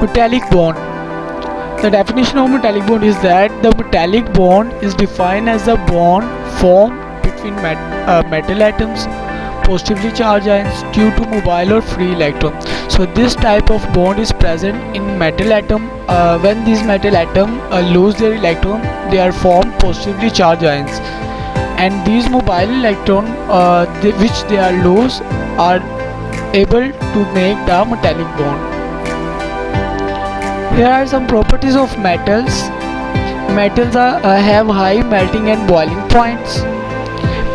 Metallic bond. The definition of metallic bond is that the metallic bond is defined as a bond formed between metal atoms, positively charged ions due to mobile or free electron. So this type of bond is present in metal atom. When these metal atom lose their electron, they are formed positively charged ions, and these mobile electron which they are lose are able to make the metallic bond. Here are some properties of metals. Metals have high melting and boiling points.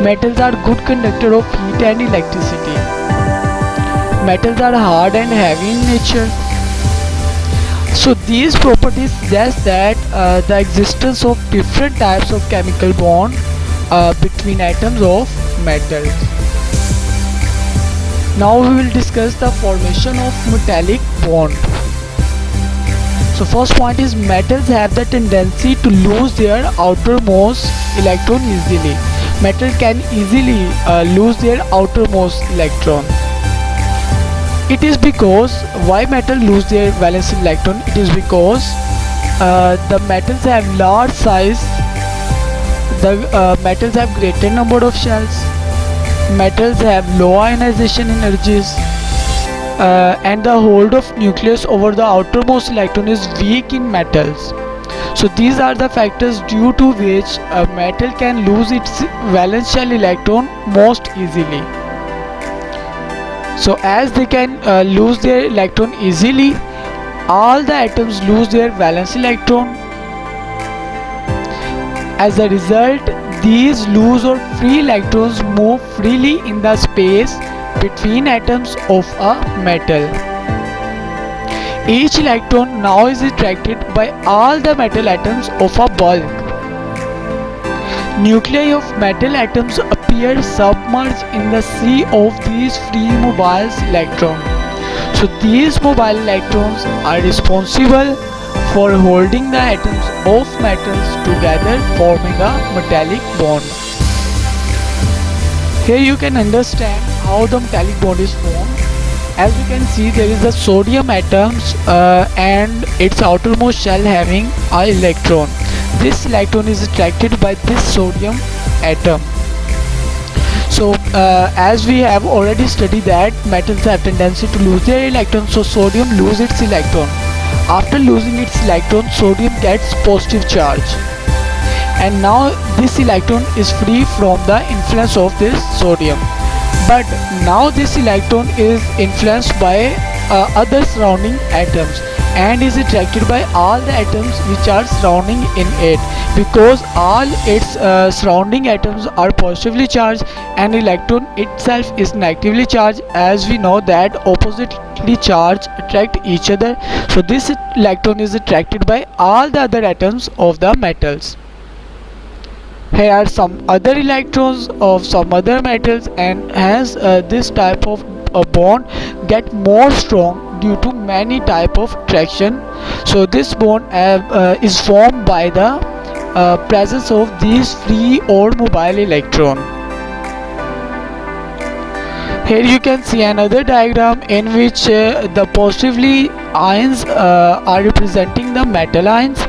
Metals are good conductor of heat and electricity. Metals are hard and heavy in nature. So these properties suggest that the existence of different types of chemical bond between atoms of metals. Now we will discuss the formation of metallic bond. So first point is metals have the tendency to lose their outermost electron easily. Metal can easily lose their outermost electron. It is because why metal lose their valence electron? It is because the metals have large size. The metals have greater number of shells. Metals have low ionization energies. And the hold of nucleus over the outermost electron is weak in metals. So these are the factors due to which a metal can lose its valence shell electron most easily. So as they can lose their electron easily, all the atoms lose their valence electron. As a result, these loose or free electrons move freely in the space between atoms of a metal. Each electron now is attracted by all the metal atoms of a bulk. Nuclei of metal atoms appear submerged in the sea of these free mobile electrons. So these mobile electrons are responsible for holding the atoms of metals together, forming a metallic bond. Here you can understand how the metallic bond is formed. As you can see, there is a sodium atoms and its outermost shell having an electron. This electron is attracted by this sodium atom. So as we have already studied that metals have tendency to lose their electron, so sodium loses its electron. After losing its electron, sodium gets positive charge, and now this electron is free from the influence of this sodium. But now this electron is influenced by other surrounding atoms and is attracted by all the atoms which are surrounding in it, because all its surrounding atoms are positively charged and electron itself is negatively charged. As we know that oppositely charged attract each other, so this electron is attracted by all the other atoms of the metals. Here are some other electrons of some other metals, and hence this type of bond get more strong due to many type of attraction. So this bond is formed by the presence of these free or mobile electron. Here you can see another diagram in which the positively ions are representing the metal ions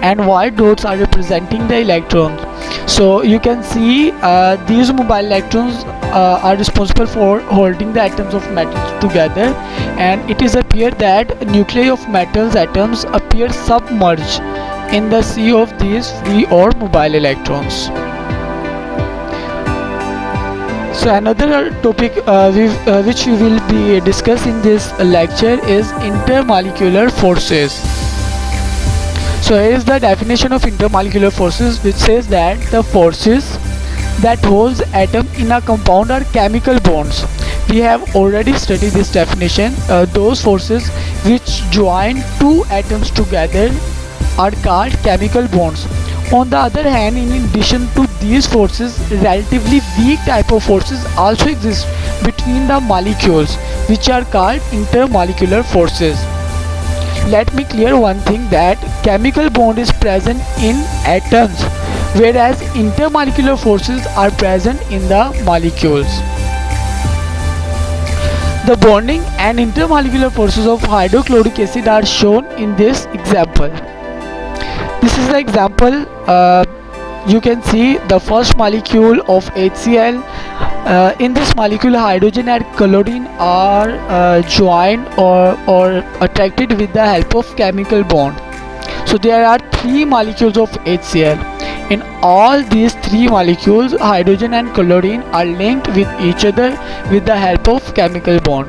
and white dots are representing the electrons. So you can see these mobile electrons are responsible for holding the atoms of metals together, and it is appear that nuclei of metals atoms appear submerged in the sea of these free or mobile electrons. So another topic which we will be discussing this lecture is intermolecular forces. So here is the definition of intermolecular forces, which says that the forces that holds atom in a compound are chemical bonds. We have already studied this definition. Those forces which join two atoms together are called chemical bonds. On the other hand, in addition to these forces, relatively weak type of forces also exist between the molecules, which are called intermolecular forces. Let me clear one thing, that chemical bond is present in atoms, whereas intermolecular forces are present in the molecules. The bonding and intermolecular forces of hydrochloric acid are shown in this example. This is the example. You can see the first molecule of HCl. In this molecule, hydrogen and chlorine are joined or attracted with the help of chemical bond. So there are three molecules of HCl. In all these three molecules, hydrogen and chlorine are linked with each other with the help of chemical bond.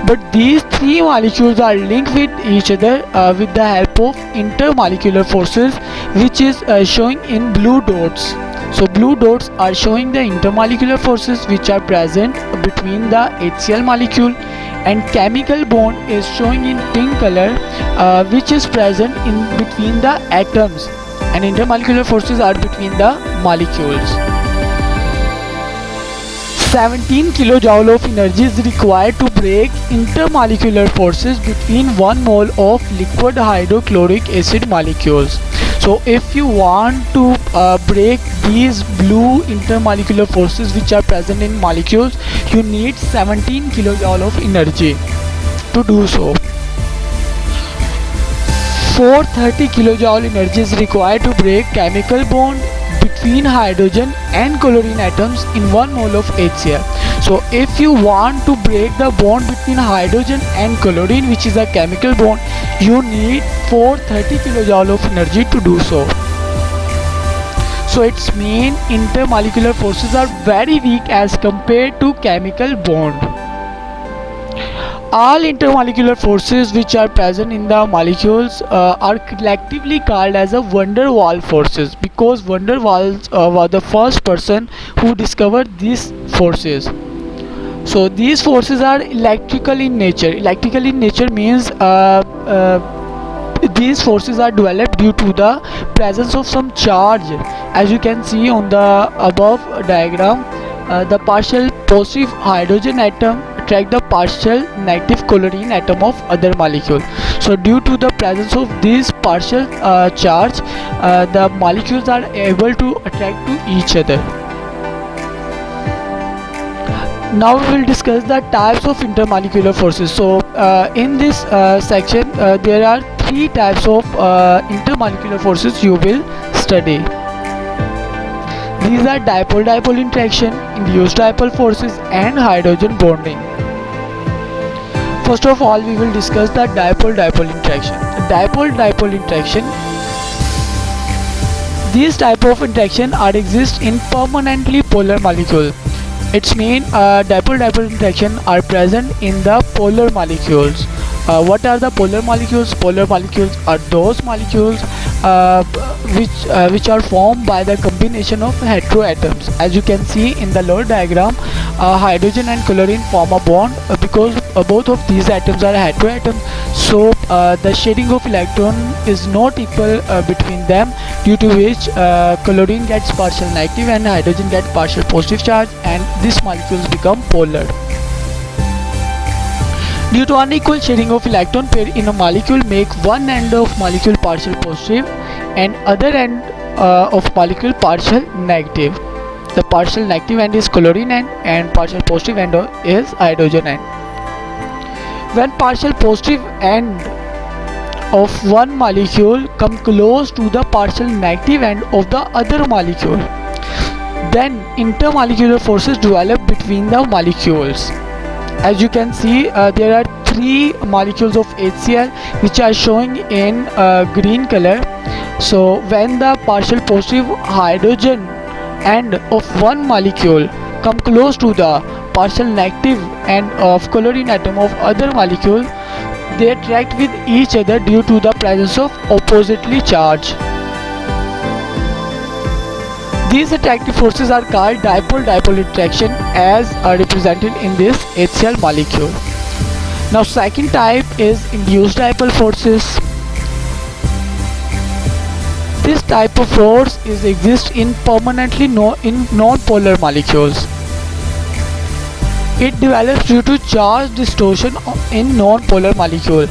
But these three molecules are linked with each other with the help of intermolecular forces, which is showing in blue dots. So blue dots are showing the intermolecular forces which are present between the HCl molecule, and chemical bond is showing in pink color which is present in between the atoms, and intermolecular forces are between the molecules. 17 kilojoule of energy is required to break intermolecular forces between 1 mole of liquid hydrochloric acid molecules. So if you want to break these blue intermolecular forces which are present in molecules, you need 17 kilojoule of energy to do so. 430 kilojoule energy is required to break chemical bond between hydrogen and chlorine atoms in 1 mole of HCl. So if you want to break the bond between hydrogen and chlorine, which is a chemical bond, you need 430 kilojoule of energy to do so. So its main intermolecular forces are very weak as compared to chemical bond. All intermolecular forces which are present in the molecules are collectively called as a van der Waals forces, because van der Waals was the first person who discovered these forces. So these forces are electrical in nature. Electrical in nature means these forces are developed due to the presence of some charge. As you can see on the above diagram, the partial positive hydrogen atom attract the partial negative chlorine atom of other molecule. So due to the presence of this partial charge, the molecules are able to attract to each other. Now we will discuss the types of intermolecular forces. So in this section there are three types of intermolecular forces you will study. These are dipole-dipole interaction, induced dipole forces, and hydrogen bonding. First of all, we will discuss the dipole-dipole interaction. Dipole-dipole interaction. These type of interaction are exist in permanently polar molecules. Its main dipole-dipole interaction are present in the polar molecules. What are the polar molecules? Polar molecules are those molecules which are formed by the combination of heteroatoms. As you can see in the lower diagram, hydrogen and chlorine form a bond because both of these atoms are heteroatoms. So the sharing of electron is not equal between them, due to which chlorine gets partial negative and hydrogen gets partial positive charge, and these molecules become polar. Due to unequal sharing of electron pair in a molecule, make one end of molecule partial positive and other end of molecule partial negative. The partial negative end is chlorine end and partial positive end is hydrogen end. When partial positive end of one molecule come close to the partial negative end of the other molecule, then intermolecular forces develop between the molecules. As you can see, there are three molecules of HCl which are showing in green color. So when the partial positive hydrogen end of one molecule come close to the partial negative end of chlorine atom of other molecule, they attract with each other due to the presence of oppositely charged. These attractive forces are called dipole-dipole interaction, as are represented in this HCl molecule. Now second type is induced dipole forces. This type of force exists in permanently in non-polar molecules. It develops due to charge distortion in non-polar molecule.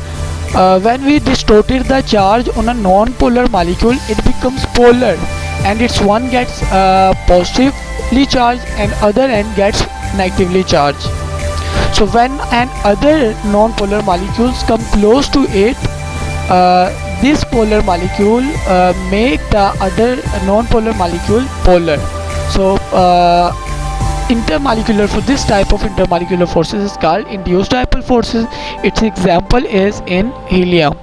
When we distorted the charge on a non-polar molecule, it becomes polar, and its one gets positively charged and other end gets negatively charged. So when an other non-polar molecules come close to it, this polar molecule make the other non-polar molecule polar. So intermolecular, for this type of intermolecular forces is called induced dipole forces. Its example is in helium.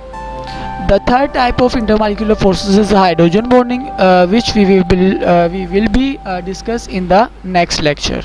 The third type of intermolecular forces is hydrogen bonding, which we will be discuss in the next lecture.